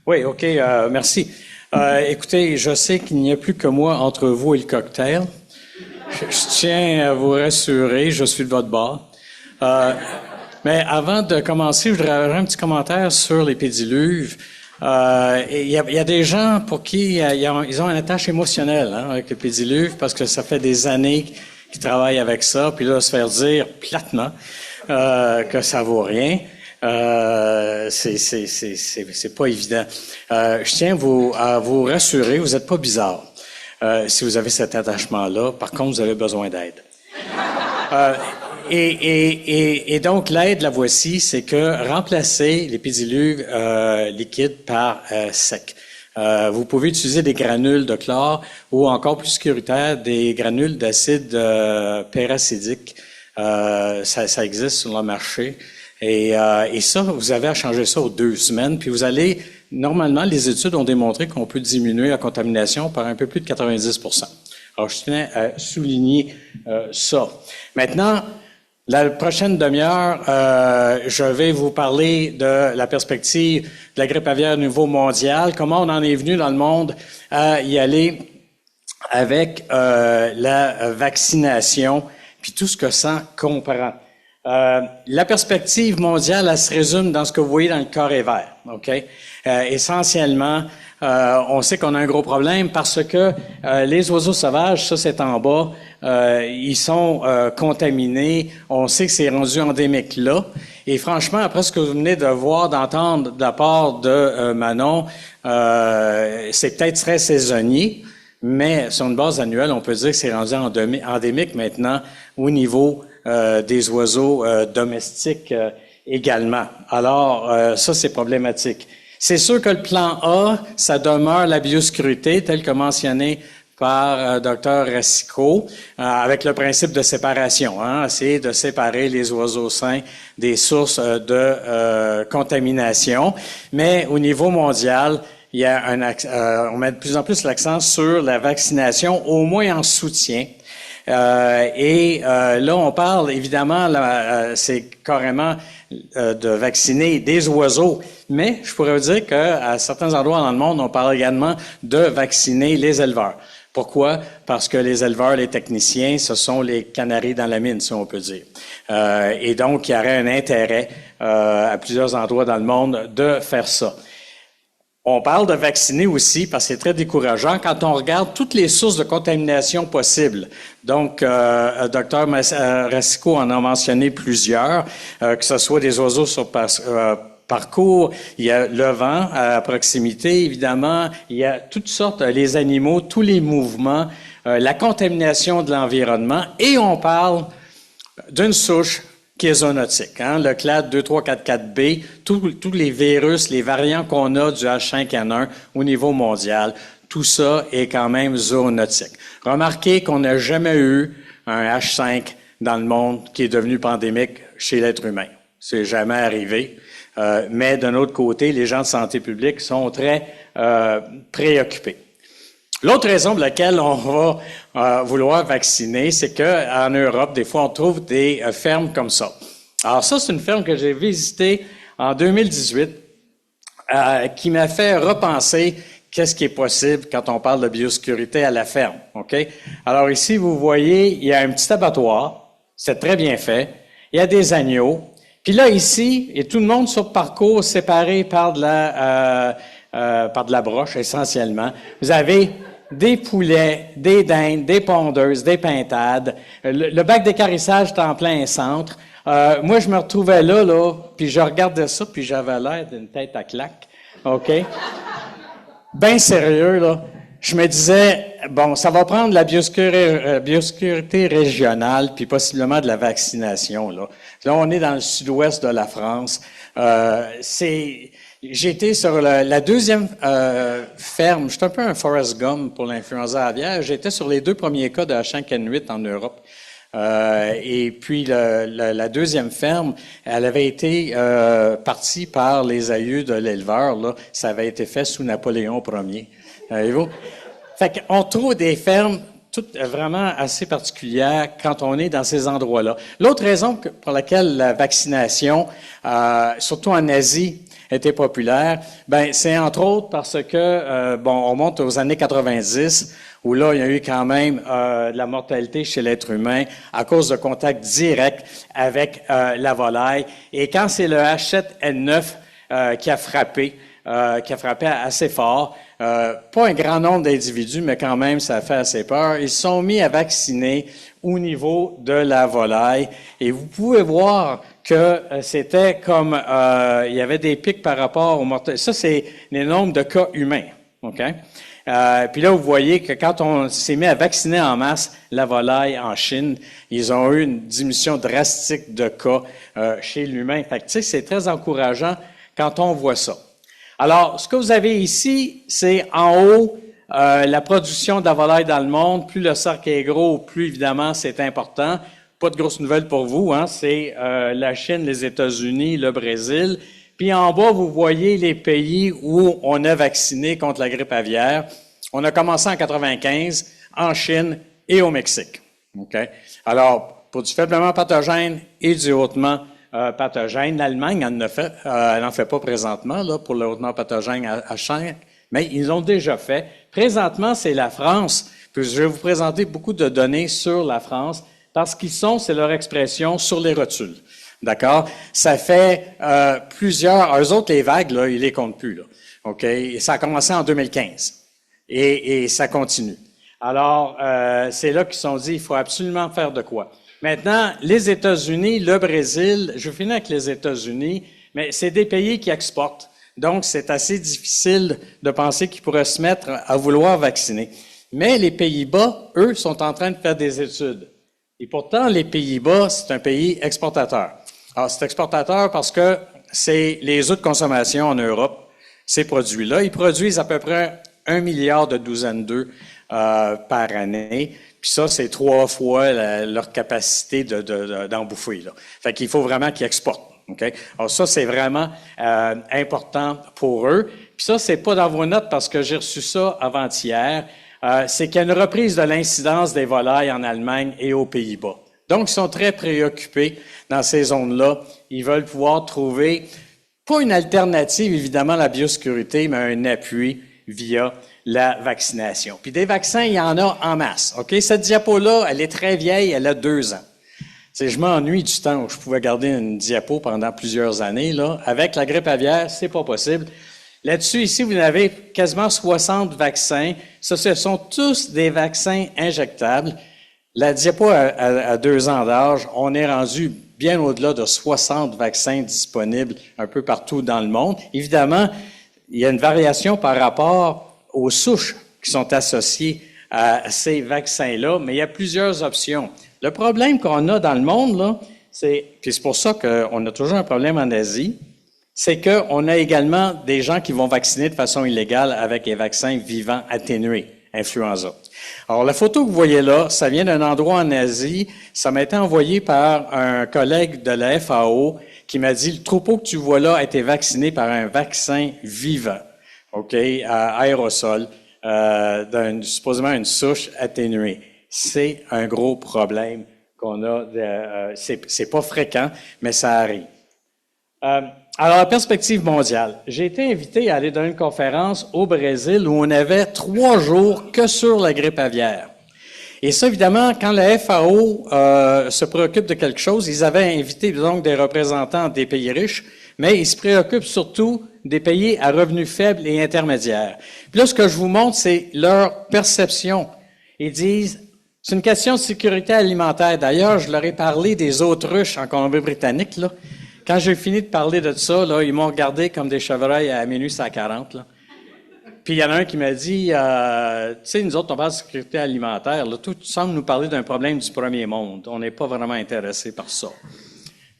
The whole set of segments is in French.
Oui, OK, merci. Écoutez, je sais qu'il n'y a plus que moi entre vous et le cocktail. Je tiens à vous rassurer, je suis de votre bord. Mais avant de commencer, je voudrais avoir un petit commentaire sur les pédiluves. Il y a des gens pour qui ils ont une attache émotionnelle avec les pédiluves parce que ça fait des années qu'ils travaillent avec ça, puis là, se faire dire platement que ça vaut rien. C'est pas évident. Je tiens à vous rassurer, vous n'êtes pas bizarre si vous avez cet attachement-là. Par contre, vous avez besoin d'aide. Et donc, l'aide, la voici, c'est que remplacer les pédiluves liquides par sec. Vous pouvez utiliser des granules de chlore ou encore plus sécuritaire, des granules d'acide peracidique. Ça existe sur le marché. Et ça, vous avez à changer ça aux 2 semaines. Puis vous allez, normalement, les études ont démontré qu'on peut diminuer la contamination par un peu plus de 90%. Alors, je tenais à souligner ça. Maintenant, la prochaine demi-heure, je vais vous parler de la perspective de la grippe aviaire au niveau mondial, comment on en est venu dans le monde à y aller avec la vaccination, puis tout ce que ça comprend. La perspective mondiale, elle se résume dans ce que vous voyez dans le carré vert, OK? Essentiellement, on sait qu'on a un gros problème parce que les oiseaux sauvages, ça c'est en bas, ils sont contaminés. On sait que c'est rendu endémique là. Et franchement, après ce que vous venez de voir, d'entendre de la part de Manon, c'est peut-être très saisonnier, mais sur une base annuelle, on peut dire que c'est rendu endémique maintenant au niveau des oiseaux domestiques également. Alors, ça, c'est problématique. C'est sûr que le plan A, ça demeure la biosécurité, tel que mentionné par Dr. Racicot, avec le principe de séparation. C'est de séparer les oiseaux sains des sources de contamination. Mais au niveau mondial, il y a on met de plus en plus l'accent sur la vaccination, au moins en soutien. Là, on parle, évidemment, c'est carrément de vacciner des oiseaux, mais je pourrais vous dire qu'à certains endroits dans le monde, on parle également de vacciner les éleveurs. Pourquoi? Parce que les éleveurs, les techniciens, ce sont les canaris dans la mine, si on peut dire. Et donc, il y aurait un intérêt à plusieurs endroits dans le monde de faire ça. On parle de vacciner aussi parce que c'est très décourageant quand on regarde toutes les sources de contamination possibles. Donc, Dr. Racicot en a mentionné plusieurs, que ce soit des oiseaux sur parcours, il y a le vent à proximité, évidemment, il y a toutes sortes, les animaux, tous les mouvements, la contamination de l'environnement, et on parle d'une souche qui est zoonotique, le clade 2344B, tous les virus, les variants qu'on a du H5N1 au niveau mondial, tout ça est quand même zoonotique. Remarquez qu'on n'a jamais eu un H5 dans le monde qui est devenu pandémique chez l'être humain. C'est jamais arrivé. Mais d'un autre côté, les gens de santé publique sont très préoccupés. L'autre raison pour laquelle on va vouloir vacciner, c'est qu'en Europe, des fois, on trouve des fermes comme ça. Alors ça, c'est une ferme que j'ai visitée en 2018 qui m'a fait repenser qu'est-ce qui est possible quand on parle de biosécurité à la ferme. OK? Alors ici, vous voyez, il y a un petit abattoir. C'est très bien fait. Il y a des agneaux. Puis là, ici, et tout le monde sur le parcours séparé par de la broche, essentiellement. Vous avez des poulets, des dindes, des pondeuses, des pintades. Le bac d'équarrissage est en plein centre. Moi, je me retrouvais là, puis je regardais ça, puis j'avais l'air d'une tête à claque. OK? Ben sérieux, là. Je me disais, bon, ça va prendre la biosécurité régionale, puis possiblement de la vaccination, là. Là, on est dans le sud-ouest de la France. J'ai été sur la deuxième ferme. Je suis un peu un Forrest Gump pour l'influenza aviaire. J'étais sur les 2 premiers cas de H5N8 en Europe. Et puis, la deuxième ferme, elle avait été partie par les aïeux de l'éleveur. Là, ça avait été fait sous Napoléon Ier. Voyez-vous? Fait qu'on trouve des fermes toutes vraiment assez particulières quand on est dans ces endroits-là. L'autre raison pour laquelle la vaccination, surtout en Asie, été populaire? Ben, c'est entre autres parce que, on monte aux années 90, où là, il y a eu quand même de la mortalité chez l'être humain à cause de contact direct avec la volaille. Et quand c'est le H7N9 qui a frappé assez fort, pas un grand nombre d'individus, mais quand même, ça a fait assez peur. Ils se sont mis à vacciner au niveau de la volaille. Et vous pouvez voir que c'était comme, il y avait des pics par rapport aux mortalités. Ça, c'est les nombres de cas humains. OK? Puis là, vous voyez que quand on s'est mis à vacciner en masse la volaille en Chine, ils ont eu une diminution drastique de cas chez l'humain. Fait que, tu sais, c'est très encourageant quand on voit ça. Alors, ce que vous avez ici, c'est en haut la production de la volaille dans le monde. Plus le cercle est gros, plus évidemment c'est important. Pas de grosses nouvelles pour vous, hein? C'est la Chine, les États-Unis, le Brésil. Puis en bas, vous voyez les pays où on a vacciné contre la grippe aviaire. On a commencé en 95 en Chine et au Mexique. Okay? Alors, pour du faiblement pathogène et du hautement pathogène, l'Allemagne elle n'en fait pas présentement là, pour le hautement pathogène H5, mais ils ont déjà fait. Présentement, c'est la France. Puis je vais vous présenter beaucoup de données sur la France parce qu'ils sont, c'est leur expression, sur les rotules. D'accord? Ça fait eux autres, les vagues, là, ils les comptent plus. Là. OK? Et ça a commencé en 2015. Et ça continue. Alors, c'est là qu'ils se sont dit, il faut absolument faire de quoi. Maintenant, les États-Unis, le Brésil, je finis avec les États-Unis, mais c'est des pays qui exportent. Donc, c'est assez difficile de penser qu'ils pourraient se mettre à vouloir vacciner. Mais les Pays-Bas, eux, sont en train de faire des études. Et pourtant, les Pays-Bas, c'est un pays exportateur. Alors, c'est exportateur parce que c'est les eaux de consommation en Europe, ces produits-là. Ils produisent à peu près 1 milliard de douzaines d'œufs par année. Puis ça, c'est 3 fois leur capacité d'en bouffer. Là. Fait qu'il faut vraiment qu'ils exportent. Okay? Alors ça, c'est vraiment important pour eux. Puis ça, c'est pas dans vos notes parce que j'ai reçu ça avant-hier. C'est qu'il y a une reprise de l'incidence des volailles en Allemagne et aux Pays-Bas. Donc, ils sont très préoccupés dans ces zones-là. Ils veulent pouvoir trouver, pas une alternative, évidemment, à la biosécurité, mais un appui via la vaccination. Puis des vaccins, il y en a en masse. OK? Cette diapo-là, elle est très vieille, elle a 2 ans. Je m'ennuie du temps où je pouvais garder une diapo pendant plusieurs années. Là. Avec la grippe aviaire, c'est pas possible. Là-dessus, ici, vous avez quasiment 60 vaccins. Ça, ce sont tous des vaccins injectables. La diapo à 2 ans d'âge, on est rendu bien au-delà de 60 vaccins disponibles un peu partout dans le monde. Évidemment, il y a une variation par rapport aux souches qui sont associées à ces vaccins-là, mais il y a plusieurs options. Le problème qu'on a dans le monde, là, puis c'est pour ça qu'on a toujours un problème en Asie, c'est qu'on a également des gens qui vont vacciner de façon illégale avec les vaccins vivants atténués, influenza. Alors, la photo que vous voyez là, ça vient d'un endroit en Asie. Ça m'a été envoyé par un collègue de la FAO qui m'a dit, le troupeau que tu vois là a été vacciné par un vaccin vivant, OK, à aérosol, supposément une souche atténuée. C'est un gros problème qu'on a. C'est pas fréquent, mais ça arrive. Alors, la perspective mondiale. J'ai été invité à aller donner une conférence au Brésil où on avait 3 jours que sur la grippe aviaire. Et ça, évidemment, quand la FAO se préoccupe de quelque chose, ils avaient invité donc des représentants des pays riches, mais ils se préoccupent surtout des pays à revenus faibles et intermédiaires. Puis là, ce que je vous montre, c'est leur perception. Ils disent, c'est une question de sécurité alimentaire. D'ailleurs, je leur ai parlé des autruches en Colombie-Britannique, là. Quand j'ai fini de parler de ça, là, ils m'ont regardé comme des chevreuils à minuit à 40, là. Puis il y en a un qui m'a dit, tu sais, nous autres, on parle de sécurité alimentaire, là, tout semble nous parler d'un problème du premier monde. On n'est pas vraiment intéressé par ça.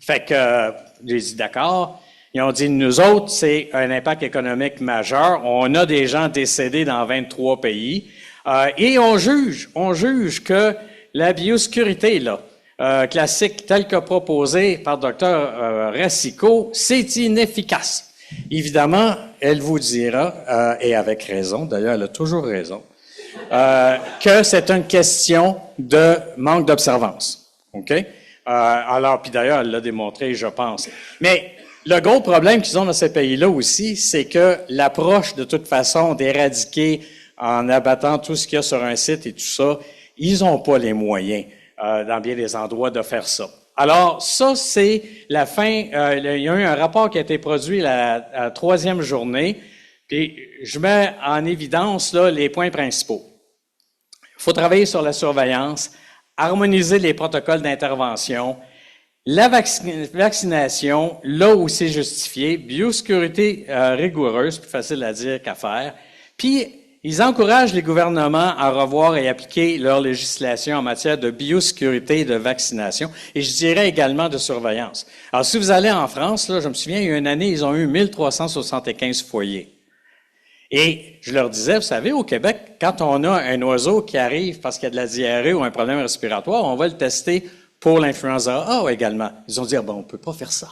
Fait que j'ai dit, d'accord. Ils ont dit, nous autres, c'est un impact économique majeur. On a des gens décédés dans 23 pays. Et on juge que la biosécurité, là, classique telle que proposée par Dr. Racicot, c'est inefficace. Évidemment, elle vous dira, et avec raison, d'ailleurs, elle a toujours raison, que c'est une question de manque d'observance. OK? Alors, puis d'ailleurs, elle l'a démontré, je pense. Mais Le gros problème qu'ils ont dans ces pays-là aussi, c'est que l'approche, de toute façon, d'éradiquer en abattant tout ce qu'il y a sur un site et tout ça, ils n'ont pas les moyens, dans bien des endroits, de faire ça. Alors, ça, c'est la fin. Il y a eu un rapport qui a été produit la troisième journée, puis je mets en évidence là, les points principaux. Il faut travailler sur la surveillance, harmoniser les protocoles d'intervention, la vaccination, là où c'est justifié, biosécurité rigoureuse, plus facile à dire qu'à faire, puis ils encouragent les gouvernements à revoir et appliquer leur législation en matière de biosécurité et de vaccination, et je dirais également de surveillance. Alors, si vous allez en France, là, je me souviens, il y a une année, ils ont eu 1375 foyers. Et je leur disais, vous savez, au Québec, quand on a un oiseau qui arrive parce qu'il y a de la diarrhée ou un problème respiratoire, on va le tester pour l'influenza A également. Ils ont dit, ah ben, on peut pas faire ça.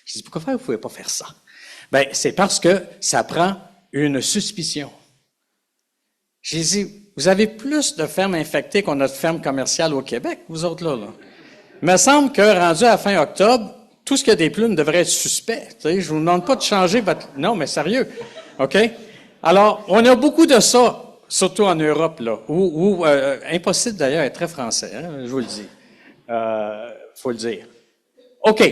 Je dis, pourquoi vous pouvez pas faire ça? Ben, c'est parce que ça prend une suspicion. J'ai dit, vous avez plus de fermes infectées qu'on a de fermes commerciales au Québec, vous autres là. Il me semble que, rendu à fin octobre, tout ce qui a des plumes devrait être suspect. Tu sais, je vous demande pas de changer votre... Non, mais sérieux. OK? Alors, on a beaucoup de ça, surtout en Europe, là, où impossible d'ailleurs, est très français, hein, je vous le dis. Faut le dire. OK.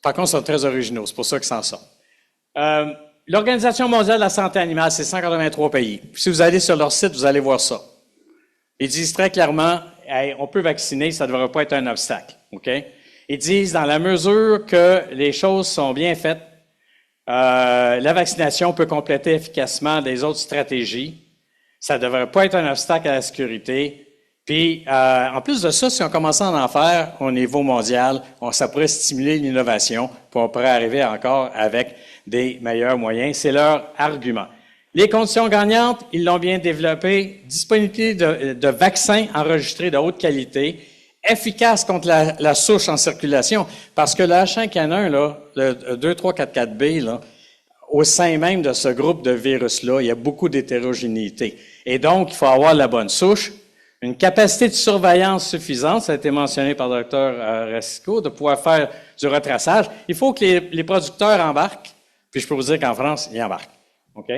Par contre, ils sont très originaux, c'est pour ça qu'ils s'en sortent. L'Organisation mondiale de la santé animale, c'est 183 pays. Puis, si vous allez sur leur site, vous allez voir ça. Ils disent très clairement, hey, on peut vacciner, ça ne devrait pas être un obstacle. OK? Ils disent, dans la mesure que les choses sont bien faites, la vaccination peut compléter efficacement des autres stratégies. Ça ne devrait pas être un obstacle à la sécurité. Puis, en plus de ça, si on commençait à en faire au niveau mondial, ça pourrait stimuler l'innovation, puis on pourrait arriver encore avec des meilleurs moyens. C'est leur argument. Les conditions gagnantes, ils l'ont bien développé. Disponibilité de vaccins enregistrés de haute qualité, efficace contre la souche en circulation, parce que le H5N1, là, le 2344B, là, au sein même de ce groupe de virus-là, il y a beaucoup d'hétérogénéité. Et donc, il faut avoir la bonne souche, une capacité de surveillance suffisante, ça a été mentionné par le Dr. Racicot, de pouvoir faire du retraçage. Il faut que les producteurs embarquent, puis je peux vous dire qu'en France, ils embarquent. OK?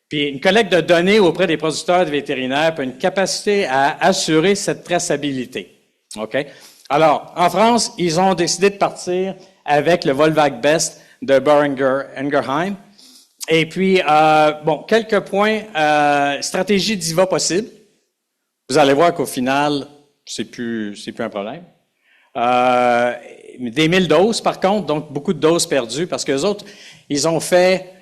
Puis une collecte de données auprès des producteurs de vétérinaires, puis une capacité à assurer cette traçabilité. OK? Alors, en France, ils ont décidé de partir avec le Volvac Best de Boehringer Ingelheim. Et puis, quelques points. Stratégie d'IVA possible. Vous allez voir qu'au final, c'est plus un problème. Des 1000 doses, par contre, donc beaucoup de doses perdues, parce que les autres, ils ont fait,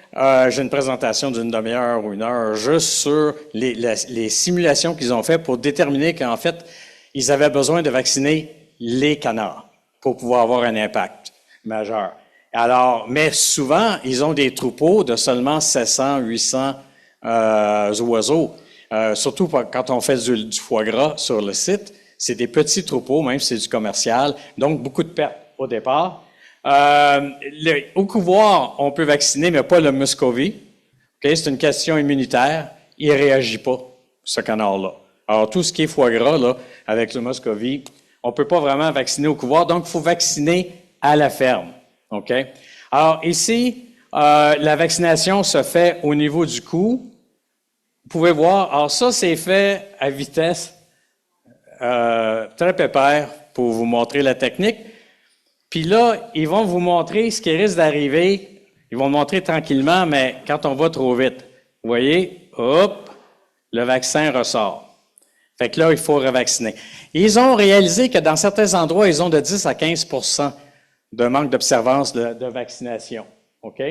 j'ai une présentation d'une demi-heure ou une heure, juste sur les simulations qu'ils ont fait pour déterminer qu'en fait, ils avaient besoin de vacciner les canards pour pouvoir avoir un impact majeur. Alors, mais souvent, ils ont des troupeaux de seulement 700, 800 oiseaux. Surtout quand on fait du foie gras sur le site, c'est des petits troupeaux, même si c'est du commercial, donc beaucoup de pertes au départ. Au couvoir, on peut vacciner, mais pas le Muscovy. Okay? C'est une question immunitaire. Il ne réagit pas, ce canard-là. Alors, tout ce qui est foie gras, là, avec le Muscovy, on ne peut pas vraiment vacciner au couvoir, donc il faut vacciner à la ferme. OK? Alors, ici, la vaccination se fait au niveau du cou. Vous pouvez voir, alors ça, c'est fait à vitesse très pépère pour vous montrer la technique. Puis là, ils vont vous montrer ce qui risque d'arriver. Ils vont le montrer tranquillement, mais quand on va trop vite. Vous voyez, hop, le vaccin ressort. Fait que là, il faut revacciner. Ils ont réalisé que dans certains endroits, ils ont de 10 à 15 de manque d'observance de vaccination. OK?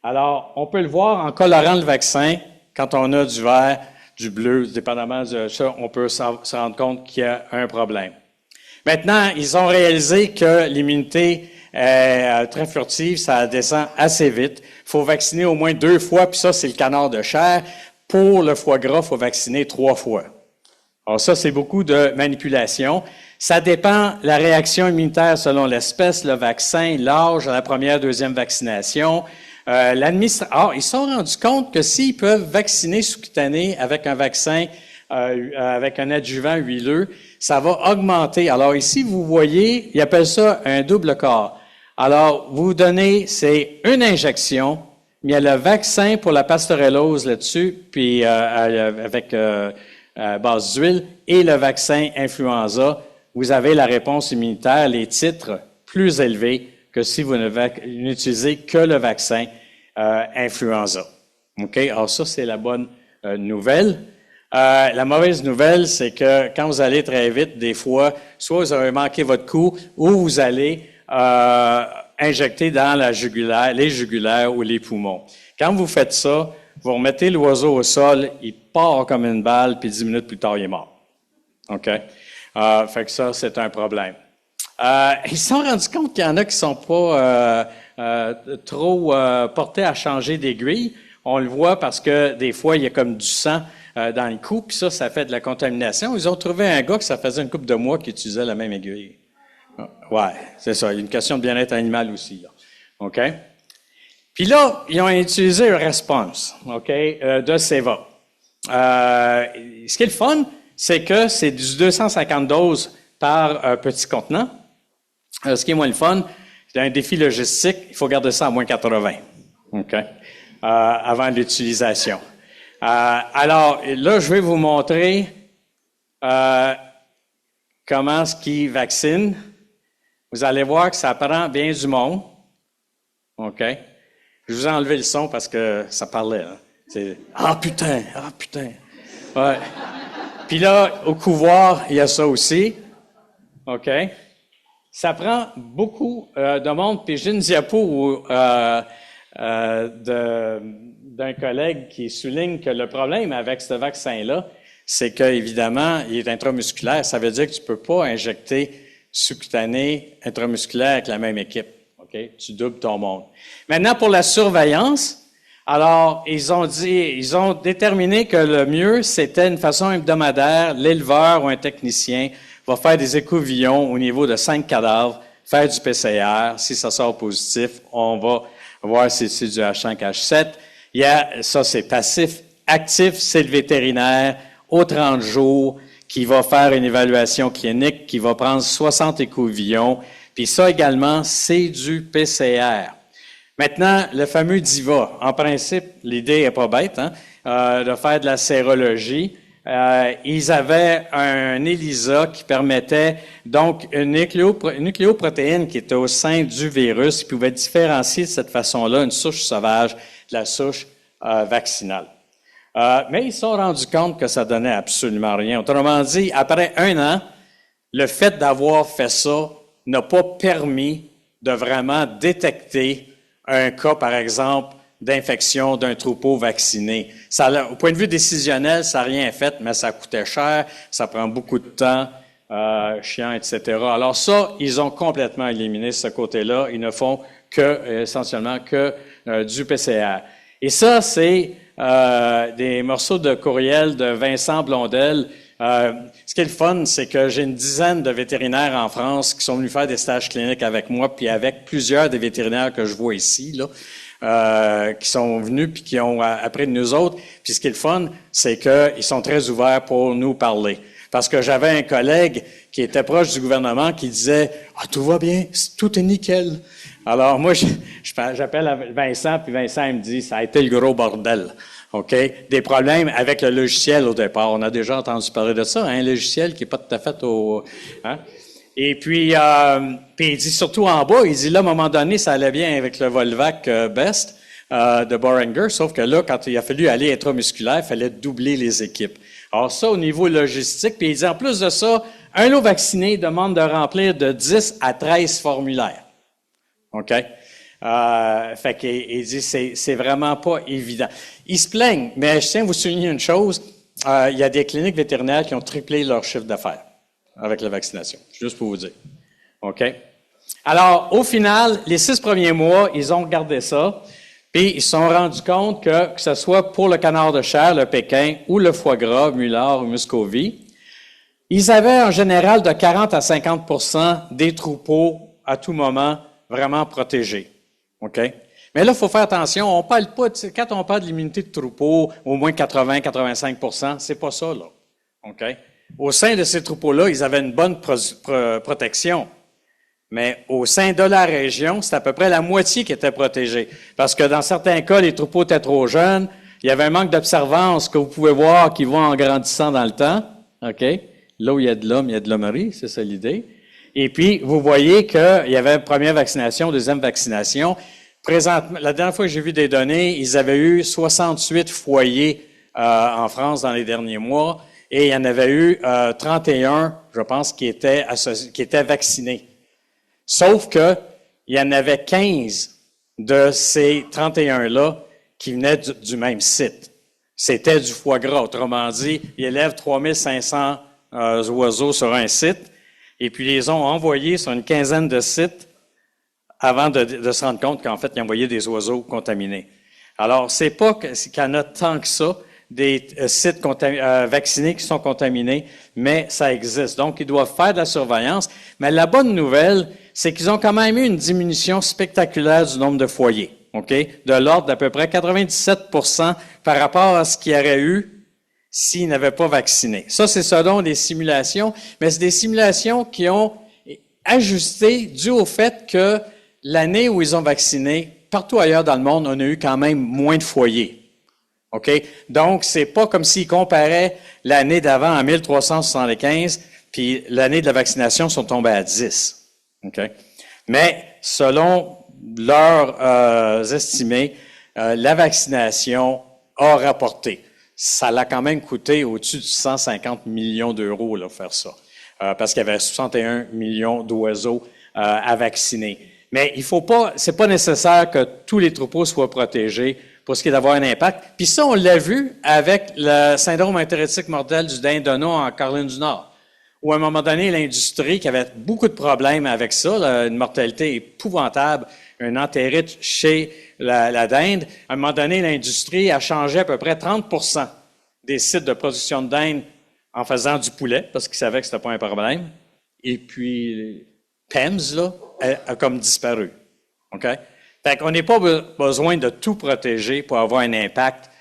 Alors, on peut le voir en colorant le vaccin. Quand on a du vert, du bleu, dépendamment de ça, on peut se rendre compte qu'il y a un problème. Maintenant, ils ont réalisé que l'immunité est très furtive, ça descend assez vite. Il faut vacciner au moins 2 fois, puis ça, c'est le canard de chair. Pour le foie gras, il faut vacciner 3 fois. Alors ça, c'est beaucoup de manipulation. Ça dépend de la réaction immunitaire selon l'espèce, le vaccin, l'âge, la première, deuxième vaccination. Ils se sont rendus compte que s'ils peuvent vacciner sous-cutané avec un vaccin, avec un adjuvant huileux, ça va augmenter. Alors ici, vous voyez, ils appellent ça un double corps. Alors, vous donnez, c'est une injection, mais il y a le vaccin pour la pasteurellose là-dessus, puis avec base d'huile, et le vaccin influenza. Vous avez la réponse immunitaire, les titres plus élevés que si vous n'utilisez que le vaccin influenza. OK? Alors ça, c'est la bonne nouvelle. La mauvaise nouvelle, c'est que quand vous allez très vite, des fois, soit vous avez manqué votre coup, ou vous allez injecter dans la jugulaire, les jugulaires ou les poumons. Quand vous faites ça, vous remettez l'oiseau au sol, il part comme une balle, puis 10 minutes plus tard, il est mort. OK? Fait que ça, c'est un problème. Ils se sont rendus compte qu'il y en a qui sont pas trop portés à changer d'aiguille. On le voit parce que des fois, il y a comme du sang dans le cou, puis ça fait de la contamination. Ils ont trouvé un gars que ça faisait une couple de mois qui utilisait la même aiguille. Ouais, c'est ça. Il y a une question de bien-être animal aussi, là. OK? Puis là, ils ont utilisé un response, OK, de Seva. Ce qui est le fun, c'est que c'est du 250 doses par petit contenant. Ce qui est moins le fun, c'est un défi logistique, il faut garder ça à moins 80, OK, avant l'utilisation. Alors, là, je vais vous montrer comment ce qui vaccine. Vous allez voir que ça prend bien du monde. OK? Je vous ai enlevé le son parce que ça parlait. Hein? C'est « Ah, putain! Ah, putain! » Ouais. Puis là, au couvoir, il y a ça aussi. OK? Ça prend beaucoup de monde. Puis j'ai une diapo d'un collègue qui souligne que le problème avec ce vaccin-là, c'est qu'évidemment, il est intramusculaire. Ça veut dire que tu peux pas injecter sous-cutané, intramusculaire avec la même équipe. OK? Tu doubles ton monde. Maintenant, pour la surveillance, alors, ils ont déterminé que le mieux, c'était une façon hebdomadaire. L'éleveur ou un technicien va faire des écouvillons au niveau de 5 cadavres, faire du PCR. Si ça sort positif, on va voir si c'est du H5H7. Ça, c'est passif. Actif, c'est le vétérinaire aux 30 jours qui va faire une évaluation clinique, qui va prendre 60 écouvillons. Puis ça également, c'est du PCR. Maintenant, le fameux DIVA. En principe, l'idée est pas bête, hein, de faire de la sérologie. Ils avaient un ELISA qui permettait donc une nucléoprotéine qui était au sein du virus, qui pouvait différencier de cette façon-là une souche sauvage de la souche vaccinale. Mais ils se sont rendus compte que ça donnait absolument rien. Autrement dit, après 1 an, le fait d'avoir fait ça n'a pas permis de vraiment détecter un cas, par exemple, d'infection d'un troupeau vacciné. Au point de vue décisionnel, ça n'a rien fait, mais ça coûtait cher, ça prend beaucoup de temps, chiant, etc. Alors ça, ils ont complètement éliminé ce côté-là. Ils ne font essentiellement que du PCR. Et ça, c'est des morceaux de courriel de Vincent Blondel. Ce qui est le fun, c'est que j'ai une dizaine de vétérinaires en France qui sont venus faire des stages cliniques avec moi, puis avec plusieurs des vétérinaires que je vois ici, là, qui sont venus puis qui ont appris de nous autres. Puis ce qui est le fun, c'est qu'ils sont très ouverts pour nous parler. Parce que j'avais un collègue qui était proche du gouvernement qui disait « Ah, tout va bien, tout est nickel. » Alors moi, j'appelle Vincent, puis Vincent il me dit « Ça a été le gros bordel. » OK? Des problèmes avec le logiciel au départ. On a déjà entendu parler de ça, un logiciel qui n'est pas tout à fait au... Hein? Et puis il dit surtout en bas, il dit là, à un moment donné, ça allait bien avec le Volvac Best de Boehringer, sauf que là, quand il a fallu aller intramusculaire, il fallait doubler les équipes. Alors ça, au niveau logistique, puis il dit en plus de ça, un lot vacciné demande de remplir de 10 à 13 formulaires. OK? Fait qu'il dit c'est vraiment pas évident. Ils se plaignent, mais je tiens à vous souligner une chose, il y a des cliniques vétérinaires qui ont triplé leur chiffre d'affaires avec la vaccination, juste pour vous dire. OK? Alors, au final, les 6 premiers mois, ils ont regardé ça, puis ils se sont rendus compte que ce soit pour le canard de chair, le Pékin, ou le foie gras, Mullard ou Muscovy, ils avaient en général de 40 à 50% des troupeaux à tout moment vraiment protégés. OK? Mais là, il faut faire attention, on parle pas, quand on parle de l'immunité de troupeau, au moins 80-85%, c'est pas ça, là. OK? Au sein de ces troupeaux-là, ils avaient une bonne protection. Mais au sein de la région, c'est à peu près la moitié qui était protégée. Parce que dans certains cas, les troupeaux étaient trop jeunes. Il y avait un manque d'observance que vous pouvez voir qui va en grandissant dans le temps. OK? Là où il y a de l'homme, il y a de l'hommerie. C'est ça l'idée. Et puis, vous voyez qu'il y avait première vaccination, deuxième vaccination. Présentement, la dernière fois que j'ai vu des données, ils avaient eu 68 foyers en France dans les derniers mois. Et il y en avait eu 31, je pense, qui étaient vaccinés. Sauf que il y en avait 15 de ces 31-là qui venaient du même site. C'était du foie gras. Autrement dit, ils élèvent 3500 oiseaux sur un site et puis ils les ont envoyés sur une quinzaine de sites avant de se rendre compte qu'en fait, ils envoyaient des oiseaux contaminés. Alors, c'est pas qu'il y en a tant que ça, des sites vaccinés qui sont contaminés, mais ça existe. Donc, ils doivent faire de la surveillance. Mais la bonne nouvelle, c'est qu'ils ont quand même eu une diminution spectaculaire du nombre de foyers, OK? De l'ordre d'à peu près 97% par rapport à ce qu'il y aurait eu s'ils n'avaient pas vacciné. Ça, c'est selon des simulations, mais c'est des simulations qui ont ajusté dû au fait que l'année où ils ont vacciné, partout ailleurs dans le monde, on a eu quand même moins de foyers. OK? Donc, c'est pas comme s'ils comparaient l'année d'avant à 1375, puis l'année de la vaccination sont tombés à 10. OK? Mais, selon leurs estimés, la vaccination a rapporté. Ça l'a quand même coûté au-dessus de 150 millions d'euros, là, faire ça. Parce qu'il y avait 61 millions d'oiseaux à vacciner. Mais c'est pas nécessaire que tous les troupeaux soient protégés pour ce qui est d'avoir un impact. Puis ça, on l'a vu avec le syndrome entérotique mortel du dindonneau en Caroline du Nord, où à un moment donné, l'industrie, qui avait beaucoup de problèmes avec ça, une mortalité épouvantable, un entérite chez la dinde, à un moment donné, l'industrie a changé à peu près 30% des sites de production de dinde en faisant du poulet, parce qu'ils savaient que c'était pas un problème. Et puis, PEMS, là, a comme disparu. OK? Fait qu'on n'a pas besoin de tout protéger pour avoir un impact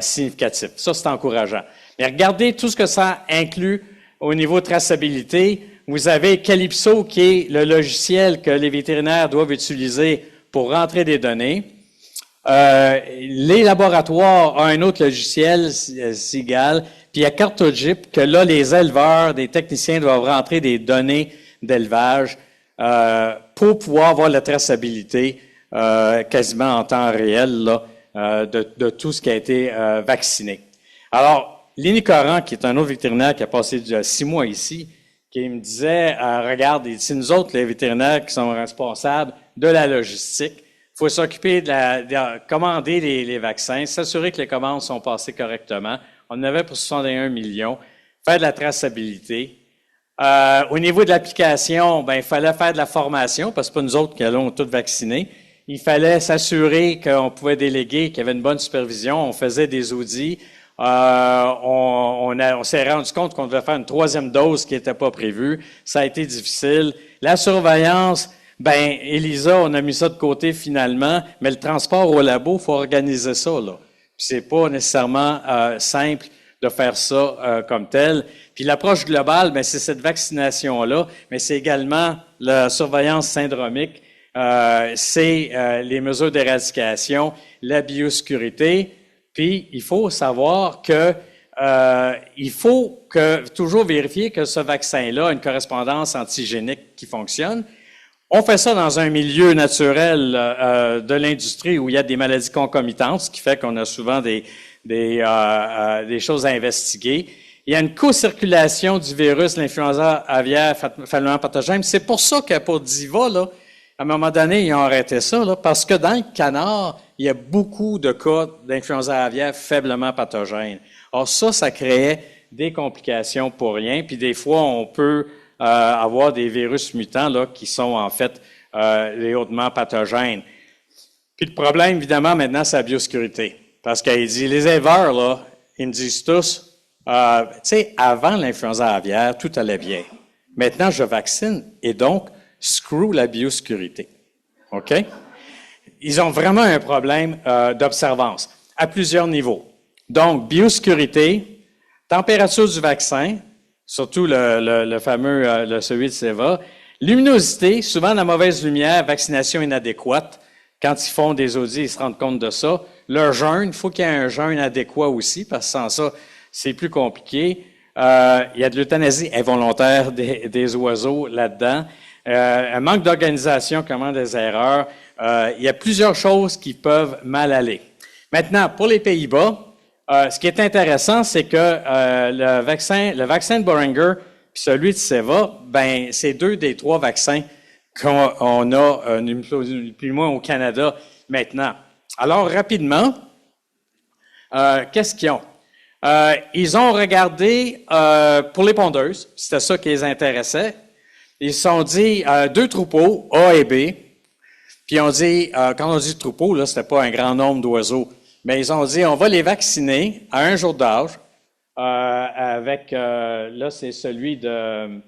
significatif. Ça, c'est encourageant. Mais regardez tout ce que ça inclut au niveau de traçabilité. Vous avez Calypso, qui est le logiciel que les vétérinaires doivent utiliser pour rentrer des données. Les laboratoires ont un autre logiciel, SIGAL, puis il y a Cartogip, que là, les éleveurs, des techniciens doivent rentrer des données d'élevage pour pouvoir avoir la traçabilité quasiment en temps réel là, de tout ce qui a été vacciné. Alors, Lenny Coran, qui est un autre vétérinaire qui a passé 6 mois ici, qui me disait, regarde, c'est nous autres, les vétérinaires, qui sont responsables de la logistique. Il faut s'occuper de commander les vaccins, s'assurer que les commandes sont passées correctement. On en avait pour 61 millions. Faire de la traçabilité. Au niveau de l'application, il fallait faire de la formation, parce que c'est pas nous autres qui allons tout vacciner. Il fallait s'assurer qu'on pouvait déléguer, qu'il y avait une bonne supervision. On faisait des audits. On s'est rendu compte qu'on devait faire une 3e dose qui n'était pas prévue. Ça a été difficile. La surveillance, Elisa, on a mis ça de côté finalement, mais le transport au labo, il faut organiser ça, là. Puis c'est pas nécessairement simple de faire ça comme tel. Puis l'approche globale, c'est cette vaccination-là, mais c'est également la surveillance syndromique, c'est les mesures d'éradication, la biosécurité. Puis il faut savoir que il faut toujours vérifier que ce vaccin-là a une correspondance antigénique qui fonctionne. On fait ça dans un milieu naturel de l'industrie où il y a des maladies concomitantes, ce qui fait qu'on a souvent des choses à investiguer. Il y a une co-circulation du virus, l'influenza aviaire facilement pathogène. C'est pour ça que pour Diva, là, à un moment donné, ils ont arrêté ça, là, parce que dans le canard, il y a beaucoup de cas d'influenza aviaire faiblement pathogène. Or, ça créait des complications pour rien, puis des fois, on peut avoir des virus mutants là, qui sont en fait les hautement pathogènes. Puis le problème, évidemment, maintenant, c'est la biosécurité. Parce qu'il dit, les éleveurs, là, ils me disent tous, tu sais, avant l'influenza aviaire, tout allait bien. Maintenant, je vaccine et donc, screw la biosécurité. OK? Ils ont vraiment un problème d'observance à plusieurs niveaux. Donc, biosécurité, température du vaccin, surtout le fameux, celui de Seva, Luminosité, souvent la mauvaise lumière, vaccination inadéquate. Quand ils font des audits, ils se rendent compte de ça. Le jeûne, il faut qu'il y ait un jeûne adéquat aussi, parce que sans ça, c'est plus compliqué. Il y a de l'euthanasie involontaire des oiseaux là-dedans. Un manque d'organisation, comment des erreurs. Il y a plusieurs choses qui peuvent mal aller. Maintenant, pour les Pays-Bas, ce qui est intéressant, c'est que le vaccin de Boehringer puis celui de Ceva, ben c'est 2 des 3 vaccins qu'on a, plus ou moins au Canada maintenant. Alors, rapidement, qu'est-ce qu'ils ont? Ils ont regardé pour les pondeuses, c'était ça qui les intéressait. Ils se sont dit 2 troupeaux, A et B. Puis on dit, quand on dit troupeau, là, c'était pas un grand nombre d'oiseaux, mais ils ont dit, on va les vacciner à 1 jour d'âge avec, là, c'est celui de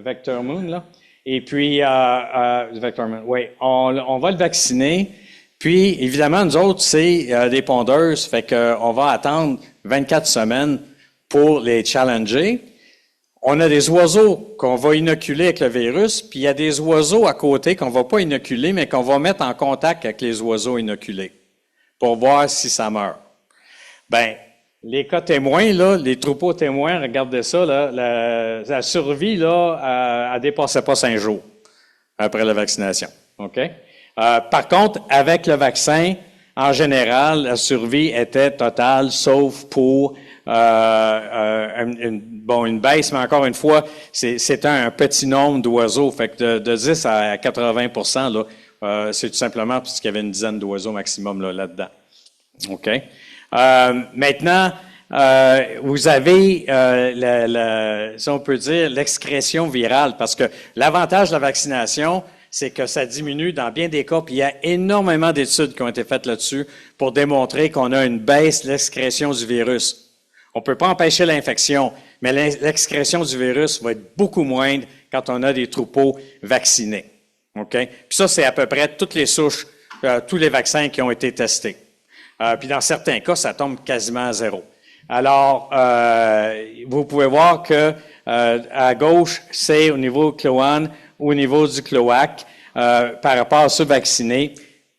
Vector Moon, là. Et puis, Vector Moon, oui, on va le vacciner. Puis, évidemment, nous autres, c'est des pondeuses, fait qu'on va attendre 24 semaines pour les challenger. On a des oiseaux qu'on va inoculer avec le virus, puis il y a des oiseaux à côté qu'on va pas inoculer, mais qu'on va mettre en contact avec les oiseaux inoculés pour voir si ça meurt. Ben, les cas témoins, là, les troupeaux témoins, regardez ça, là, la survie, là, elle dépassait pas 5 jours après la vaccination. OK? Par contre, avec le vaccin, en général, la survie était totale, sauf pour une baisse, mais encore une fois, c'est un petit nombre d'oiseaux. Fait que de 10 à 80 là, c'est tout simplement parce qu'il y avait une dizaine d'oiseaux maximum là-dedans. OK? Maintenant, vous avez, si on peut dire, l'excrétion virale, parce que l'avantage de la vaccination, c'est que ça diminue dans bien des cas, puis il y a énormément d'études qui ont été faites là-dessus pour démontrer qu'on a une baisse de l'excrétion du virus. On peut pas empêcher l'infection, mais l'excrétion du virus va être beaucoup moindre quand on a des troupeaux vaccinés. OK? Puis ça, c'est à peu près toutes les souches, tous les vaccins qui ont été testés. Puis dans certains cas, ça tombe quasiment à 0. Alors, vous pouvez voir que à gauche, c'est au niveau cloane, au niveau du cloaque, par rapport à ceux vaccinés.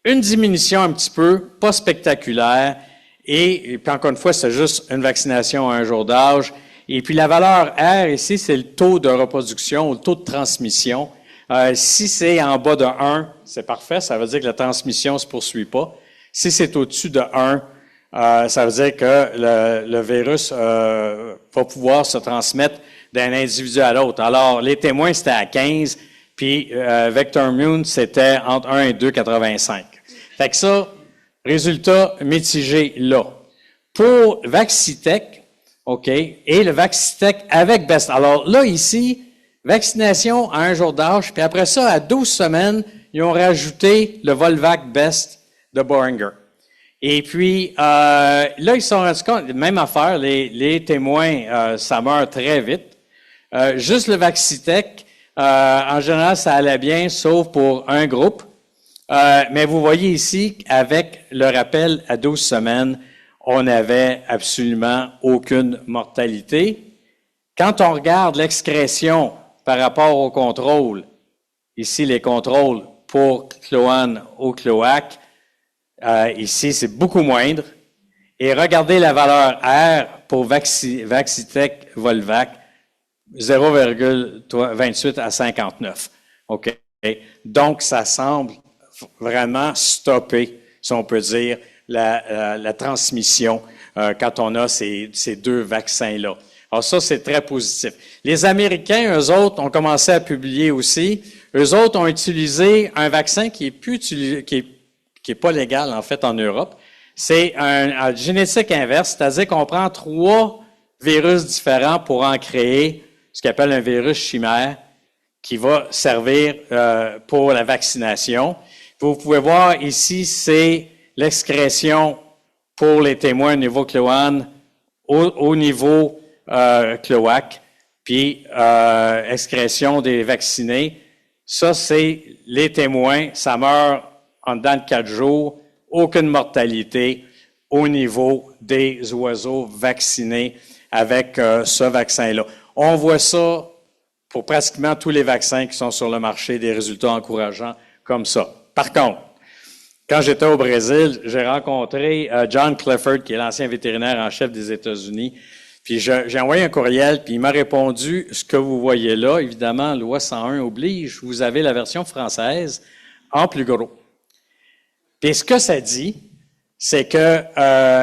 Une diminution un petit peu, pas spectaculaire, et puis encore une fois, c'est juste une vaccination à 1 jour d'âge. Et puis la valeur R ici, c'est le taux de reproduction, le taux de transmission. Si c'est en bas de 1, c'est parfait, ça veut dire que la transmission ne se poursuit pas. Si c'est au-dessus de 1, ça veut dire que le virus va pouvoir se transmettre d'un individu à l'autre. Alors, les témoins, c'était à 15, puis Vector Moon, c'était entre 1 et 2,85. Fait que ça, résultat mitigé là. Pour Vaccitech, OK, et le Vaccitech avec Best. Alors là, ici, vaccination à 1 jour d'âge, puis après ça, à 12 semaines, ils ont rajouté le Volvac Best de Boehringer. Et puis, là, ils se sont rendus compte, même affaire, les témoins, ça meurt très vite. Juste le Vaccitech, en général, ça allait bien, sauf pour un groupe. Mais vous voyez ici, avec le rappel à 12 semaines, on n'avait absolument aucune mortalité. Quand on regarde l'excrétion par rapport au contrôle, ici les contrôles pour cloane au cloaque, ici c'est beaucoup moindre. Et regardez la valeur R pour Vaccitech Volvac, 0,28 à 59. OK. Donc, ça semble vraiment stopper, si on peut dire, la transmission quand on a ces 2 vaccins-là. Alors ça, c'est très positif. Les Américains, eux autres, ont commencé à publier aussi. Eux autres ont utilisé un vaccin qui est pas légal, en fait, en Europe. C'est un génétique inverse, c'est-à-dire qu'on prend 3 virus différents pour en créer ce qu'on appelle un virus chimère qui va servir pour la vaccination. Vous pouvez voir ici, c'est l'excrétion pour les témoins au niveau cloane, au niveau cloaque, puis excrétion des vaccinés. Ça, c'est les témoins, ça meurt en dedans de 4 jours, aucune mortalité au niveau des oiseaux vaccinés avec ce vaccin-là. On voit ça pour pratiquement tous les vaccins qui sont sur le marché, des résultats encourageants comme ça. Par contre, quand j'étais au Brésil, j'ai rencontré John Clifford, qui est l'ancien vétérinaire en chef des États-Unis. Puis j'ai envoyé un courriel, puis il m'a répondu ce que vous voyez là. Évidemment, loi 101 oblige, vous avez la version française en plus gros. Puis ce que ça dit, c'est que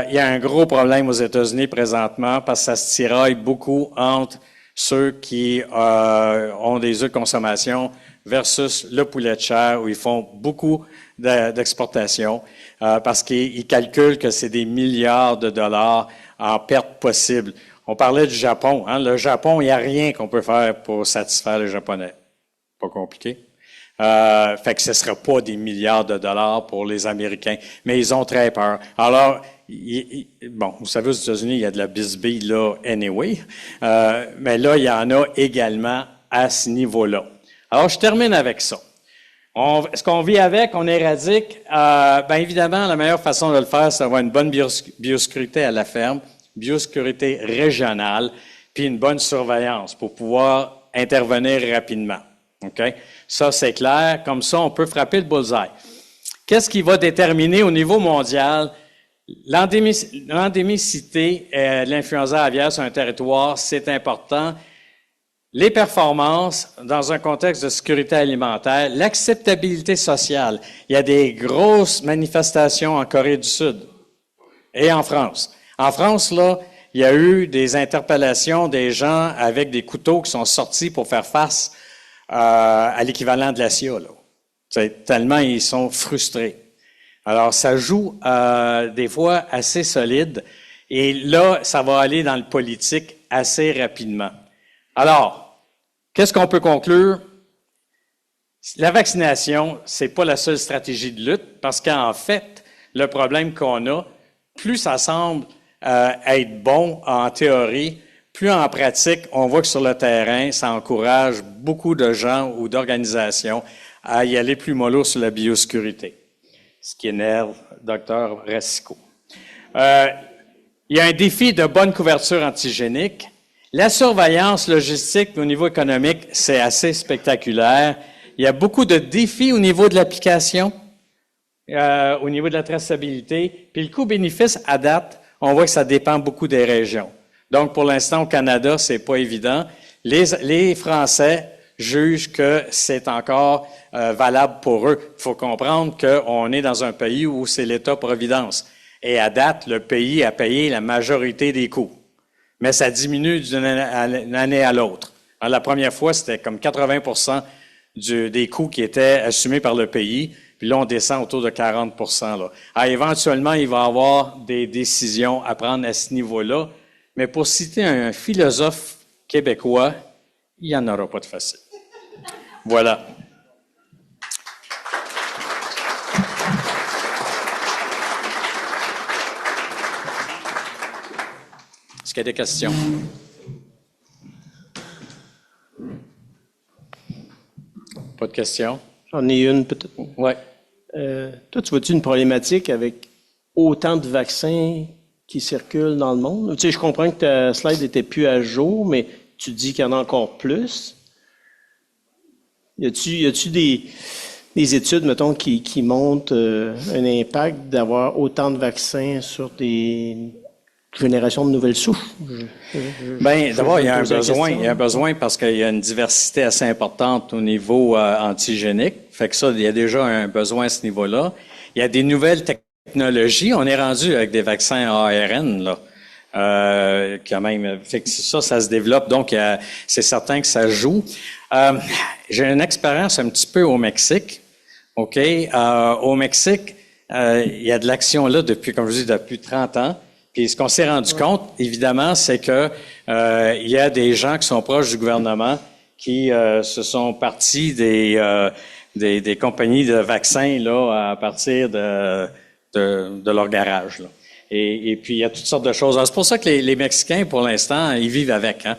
il y a un gros problème aux États-Unis présentement parce que ça se tiraille beaucoup entre ceux qui ont des œufs de consommation versus le poulet de chair où ils font beaucoup d'exportation parce qu'ils calculent que c'est des milliards de dollars en perte possible. On parlait du Japon. Hein? Le Japon, il n'y a rien qu'on peut faire pour satisfaire les Japonais. Pas compliqué. Fait que ce ne sera pas des milliards de dollars pour les Américains, mais ils ont très peur. Alors, bon, vous savez, aux États-Unis, il y a de la bisbille là, anyway, mais là, il y en a également à ce niveau-là. Alors, je termine avec ça. Est-ce qu'on vit avec, on éradique? Bien évidemment, la meilleure façon de le faire, c'est d'avoir une bonne biosécurité à la ferme, biosécurité régionale, puis une bonne surveillance pour pouvoir intervenir rapidement. OK? Ça, c'est clair. Comme ça, on peut frapper le bullseye. Qu'est-ce qui va déterminer au niveau mondial l'endémicité de l'influenza aviaire sur un territoire? C'est important. Les performances dans un contexte de sécurité alimentaire, l'acceptabilité sociale. Il y a des grosses manifestations en Corée du Sud et en France. En France, là, il y a eu des interpellations des gens avec des couteaux qui sont sortis pour faire face à l'équivalent de la CIA, là. C'est tellement ils sont frustrés. Alors, ça joue des fois assez solide et là, ça va aller dans le politique assez rapidement. Alors, qu'est-ce qu'on peut conclure? La vaccination, c'est pas la seule stratégie de lutte parce qu'en fait, le problème qu'on a, plus ça semble être bon en théorie, plus en pratique, on voit que sur le terrain, ça encourage beaucoup de gens ou d'organisations à y aller plus mollo sur la biosécurité, ce qui énerve Dr. Racicot. Il y a un défi de bonne couverture antigénique. La surveillance logistique au niveau économique, c'est assez spectaculaire. Il y a beaucoup de défis au niveau de l'application, au niveau de la traçabilité. Puis le coût-bénéfice, à date, on voit que ça dépend beaucoup des régions. Donc, pour l'instant, au Canada, c'est pas évident. Les Français jugent que c'est encore valable pour eux. Il faut comprendre qu'on est dans un pays où c'est l'État-providence. Et à date, le pays a payé la majorité des coûts. Mais ça diminue d'une année à l'autre. La première fois, c'était comme 80% des coûts qui étaient assumés par le pays. Puis là, on descend autour de 40%. Là. Alors, éventuellement, il va y avoir des décisions à prendre à ce niveau-là. Mais pour citer un philosophe québécois, il n'y en aura pas de facile. Voilà. Est-ce qu'il y a des questions? Pas de questions? J'en ai une peut-être. Oui. Toi, tu vois-tu une problématique avec autant de vaccins qui circulent dans le monde? Tu sais, je comprends que ta slide n'était plus à jour, mais tu dis qu'il y en a encore plus. Y a-tu des études, mettons, qui montrent un impact d'avoir autant de vaccins sur des générations de nouvelles souches? Bien, d'abord, il y a un besoin. Il y a un besoin parce qu'il y a une diversité assez importante au niveau antigénique. Fait que ça, il y a déjà un besoin à ce niveau-là. Il y a des nouvelles technologies. On est rendu avec des vaccins ARN, là. Quand même. Fait que ça se développe. Donc, c'est certain que ça joue. J'ai une expérience un petit peu au Mexique. OK? Au Mexique, il y a de l'action là depuis, comme je dis, depuis 30 ans. Puis ce qu'on s'est rendu compte, évidemment, c'est que il y a des gens qui sont proches du gouvernement qui se sont partis des compagnies de vaccins là à partir de leur garage. Là. Et puis il y a toutes sortes de choses. Alors, c'est pour ça que les Mexicains, pour l'instant, ils vivent avec. Hein.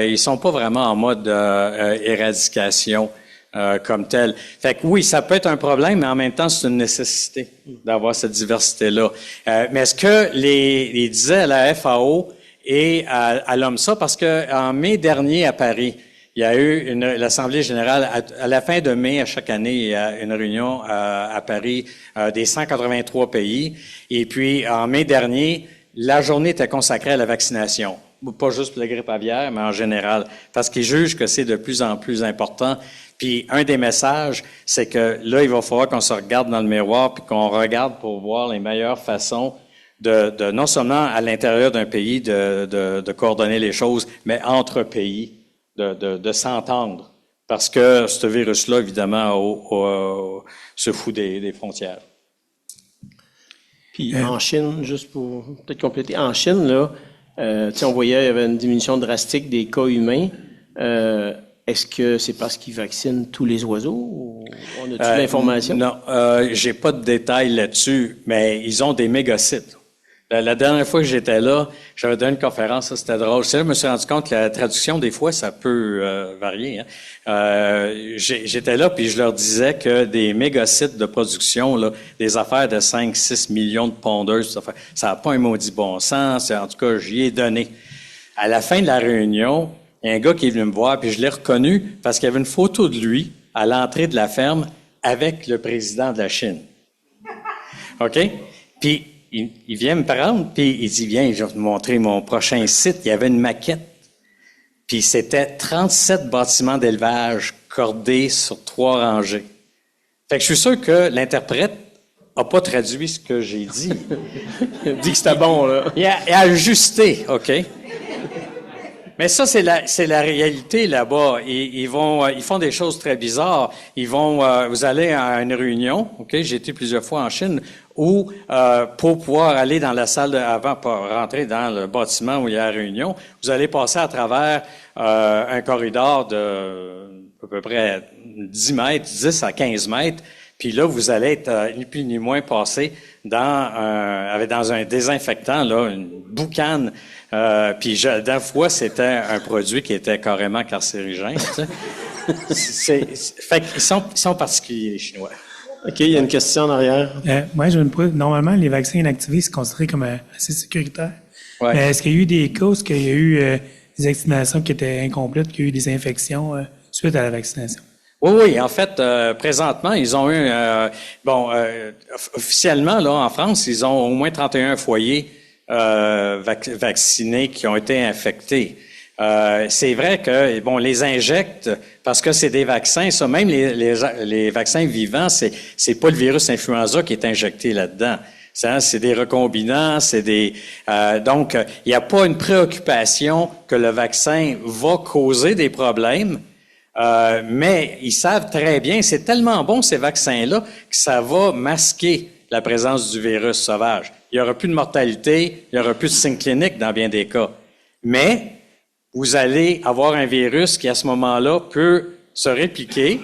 Ils sont pas vraiment en mode éradication. Comme tel. Fait que oui, ça peut être un problème, mais en même temps, c'est une nécessité d'avoir cette diversité-là. Mais est-ce que les disaient à la FAO et à l'OMSA, parce que en mai dernier à Paris, il il y a eu l'Assemblée générale, à la fin de mai, à chaque année, il y a une réunion à Paris des 183 pays. Et puis, en mai dernier, la journée était consacrée à la vaccination. Pas juste pour la grippe aviaire, mais en général. Parce qu'ils jugent que c'est de plus en plus important. Puis, un des messages, c'est que là, il va falloir qu'on se regarde dans le miroir puis qu'on regarde pour voir les meilleures façons de non seulement à l'intérieur d'un pays de coordonner les choses, mais entre pays, de s'entendre. Parce que ce virus-là, évidemment, se fout des frontières. Puis en Chine, juste pour peut-être compléter, en Chine, là, on voyait il y avait une diminution drastique des cas humains. Est-ce que c'est parce qu'ils vaccinent tous les oiseaux ou on a-tu de l'information? Non, j'ai pas de détails là-dessus, mais ils ont des mégacytes. La dernière fois que j'étais là, j'avais donné une conférence, ça c'était drôle. C'est là que je me suis rendu compte que la traduction, des fois, ça peut varier. Hein. J'étais là, puis je leur disais que des mégacytes de production, là, des affaires de 5-6 millions de pondeuses, ça n'a pas un maudit bon sens. En tout cas, j'y ai donné. À la fin de la réunion, il y a un gars qui est venu me voir, puis je l'ai reconnu parce qu'il y avait une photo de lui à l'entrée de la ferme avec le président de la Chine. OK? Puis, il vient me prendre, puis il dit, viens, je vais te montrer mon prochain site. Il y avait une maquette, puis c'était 37 bâtiments d'élevage cordés sur 3 rangées. Fait que je suis sûr que l'interprète n'a pas traduit ce que j'ai dit. Il dit que c'était bon, là. Il a ajusté, OK? Mais ça, c'est la réalité là-bas. Ils font des choses très bizarres. Vous allez à une réunion, OK? J'ai été plusieurs fois en Chine, où, pour pouvoir aller dans la salle avant, pour rentrer dans le bâtiment où il y a la réunion, vous allez passer à travers, un corridor de, à peu près 10 mètres, 10 à 15 mètres. Puis là, vous allez être, ni plus ni moins, passé dans un désinfectant, là, une boucane. Puis d'un fois, c'était un produit qui était carrément carcérigène. Tu sais. Fait qu'ils sont particuliers, les Chinois. OK, il y a une question en arrière. Moi, je me pose, normalement, les vaccins inactivés, c'est considéré comme assez sécuritaire. Ouais. Mais est-ce qu'il y a eu des cas où il y a eu des vaccinations qui étaient incomplètes, qu'il y a eu des infections suite à la vaccination? Oui. En fait, présentement, ils ont eu, officiellement, là, en France, ils ont au moins 31 foyers vaccinés qui ont été infectés. C'est vrai que, les injectent parce que c'est des vaccins. Ça, même les vaccins vivants, c'est pas le virus influenza qui est injecté là-dedans. C'est des recombinants, donc, il n'y a pas une préoccupation que le vaccin va causer des problèmes. Mais ils savent très bien, c'est tellement bon ces vaccins-là que ça va masquer la présence du virus sauvage. Il n'y aura plus de mortalité, il n'y aura plus de signes cliniques dans bien des cas. Mais vous allez avoir un virus qui, à ce moment-là, peut se répliquer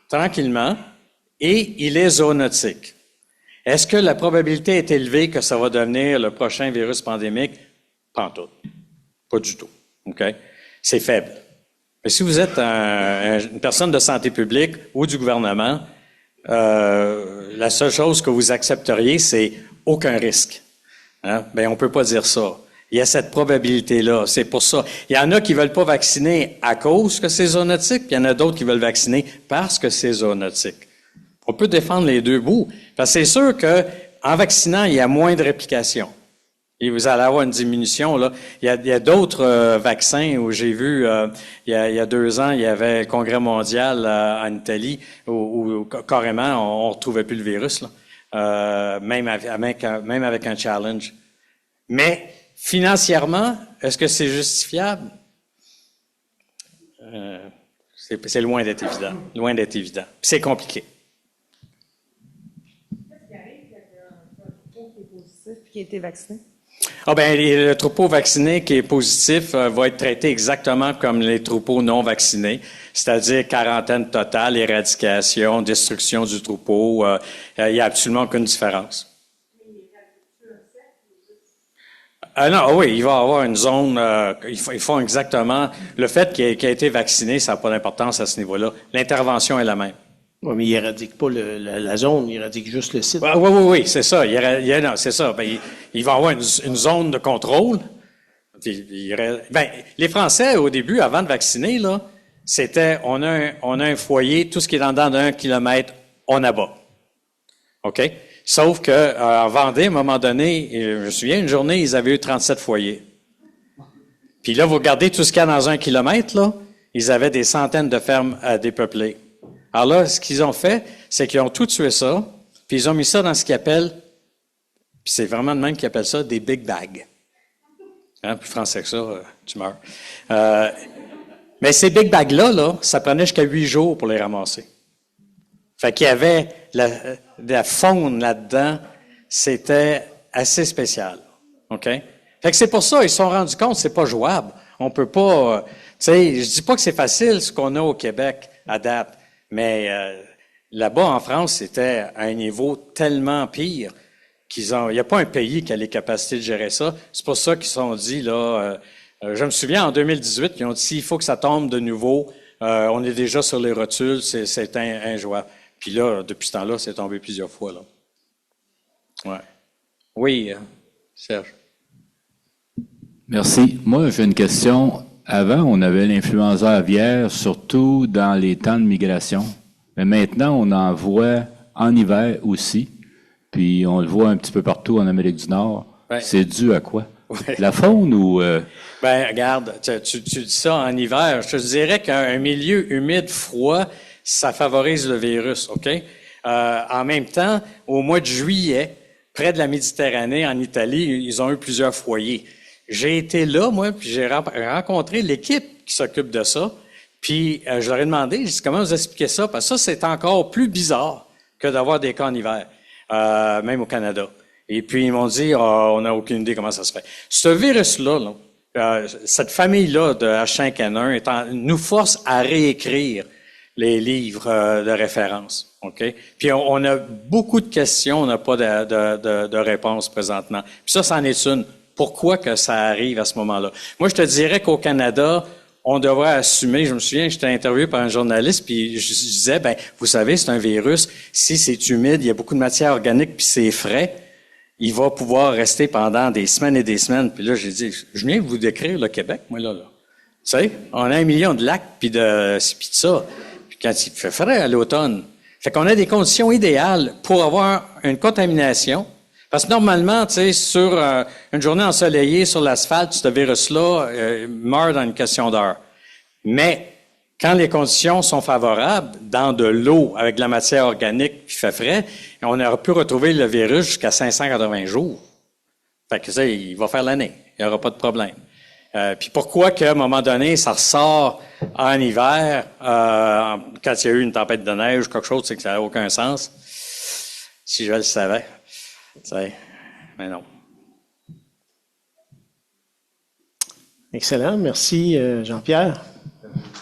tranquillement et il est zoonotique. Est-ce que la probabilité est élevée que ça va devenir le prochain virus pandémique? Pas en tout. Pas du tout. OK? C'est faible. Mais si vous êtes une personne de santé publique ou du gouvernement, la seule chose que vous accepteriez, c'est aucun risque. Hein? Ben, on peut pas dire ça. Il y a cette probabilité-là. C'est pour ça. Il y en a qui veulent pas vacciner à cause que c'est zoonotique, puis il y en a d'autres qui veulent vacciner parce que c'est zoonotique. On peut défendre les deux bouts. Parce que c'est sûr que en vaccinant, il y a moins de réplication. Et vous allez avoir une diminution, là. Il y a d'autres vaccins où j'ai vu, il y a 2 ans, il y avait le Congrès mondial en Italie où carrément, on retrouvait plus le virus, là. Même avec un challenge. Mais, financièrement, est-ce que c'est justifiable? C'est loin d'être évident. Loin d'être évident. Puis c'est compliqué. Qu'est-ce qui arrive quand il y a un troupeau qui est positif et qui a été vacciné? Le troupeau vacciné qui est positif va être traité exactement comme les troupeaux non vaccinés, c'est-à-dire quarantaine totale, éradication, destruction du troupeau. Il n'y a absolument aucune différence. Oui, il va y avoir une zone. Ils font exactement. Le fait qu'il ait été vacciné, ça n'a pas d'importance à ce niveau-là. L'intervention est la même. Oui, mais il éradique pas la zone, il éradique juste le site. Oui, c'est ça. Non, c'est ça. Il va y avoir une zone de contrôle. Les Français, au début, avant de vacciner, là, c'était, on a un foyer, tout ce qui est en dedans d'1 kilomètre, on abat. OK? Sauf que en Vendée, à un moment donné, je me souviens, une journée, ils avaient eu 37 foyers. Puis là, vous regardez tout ce qu'il y a dans 1 kilomètre, là, ils avaient des centaines de fermes à dépeuplées. Alors là, ce qu'ils ont fait, c'est qu'ils ont tout tué ça, puis ils ont mis ça dans ce qu'ils appellent, puis c'est vraiment de même qu'ils appellent ça, des big bags. Hein, plus français que ça, tu meurs. Mais ces big bags-là, là, ça prenait jusqu'à 8 jours pour les ramasser. Fait qu'il y avait la faune là-dedans, c'était assez spécial. OK? Fait que c'est pour ça, ils se sont rendus compte, c'est pas jouable. On peut pas, tu sais, je dis pas que c'est facile ce qu'on a au Québec à date, mais là-bas en France, c'était à un niveau tellement pire il n'y a pas un pays qui a les capacités de gérer ça. C'est pour ça qu'ils se sont dit, là, je me souviens en 2018, ils ont dit, il faut que ça tombe de nouveau, on est déjà sur les rotules, c'est injouable. Puis là, depuis ce temps-là, c'est tombé plusieurs fois, là. Ouais. Oui, Serge. Merci. Moi, j'ai une question. Avant, on avait l'influenza aviaire, surtout dans les temps de migration. Mais maintenant, on en voit en hiver aussi. Puis on le voit un petit peu partout en Amérique du Nord. Ouais. C'est dû à quoi? Ouais. La faune ou... Ben, regarde, tu dis ça en hiver. Je te dirais qu'un milieu humide, froid, ça favorise le virus, OK? En même temps, au mois de juillet, près de la Méditerranée, en Italie, ils ont eu plusieurs foyers. J'ai été là, moi, puis j'ai rencontré l'équipe qui s'occupe de ça. Puis je leur ai demandé, je dis, comment vous expliquez ça? Parce que ça, c'est encore plus bizarre que d'avoir des cas en hiver, même au Canada. Et puis ils m'ont dit, on n'a aucune idée comment ça se fait. Ce virus-là, cette famille-là de H5N1 nous force à réécrire les livres de référence. OK? Puis on a beaucoup de questions, on n'a pas de réponse présentement. Puis ça, c'en est une. Pourquoi que ça arrive à ce moment-là? Moi, je te dirais qu'au Canada, on devrait assumer, je me souviens, j'étais interviewé par un journaliste, puis je disais, ben, vous savez, c'est un virus, si c'est humide, il y a beaucoup de matière organique, puis c'est frais, il va pouvoir rester pendant des semaines et des semaines. Puis là, j'ai dit, je viens vous décrire le Québec, moi, là. Tu sais, on a 1 million de lacs, puis de ça. Puis quand il fait frais à l'automne, fait qu'on a des conditions idéales pour avoir une contamination. Parce que normalement, tu sais, sur une journée ensoleillée sur l'asphalte, ce virus-là meurt dans une question d'heure. Mais quand les conditions sont favorables, dans de l'eau avec de la matière organique qui fait frais, on aurait pu retrouver le virus jusqu'à 580 jours. Fait que ça, il va faire l'année. Il n'y aura pas de problème. Puis pourquoi qu'à un moment donné, ça ressort en hiver, quand il y a eu une tempête de neige ou quelque chose, c'est que ça n'a aucun sens. Si je le savais. Mais non. Excellent. Merci, Jean-Pierre.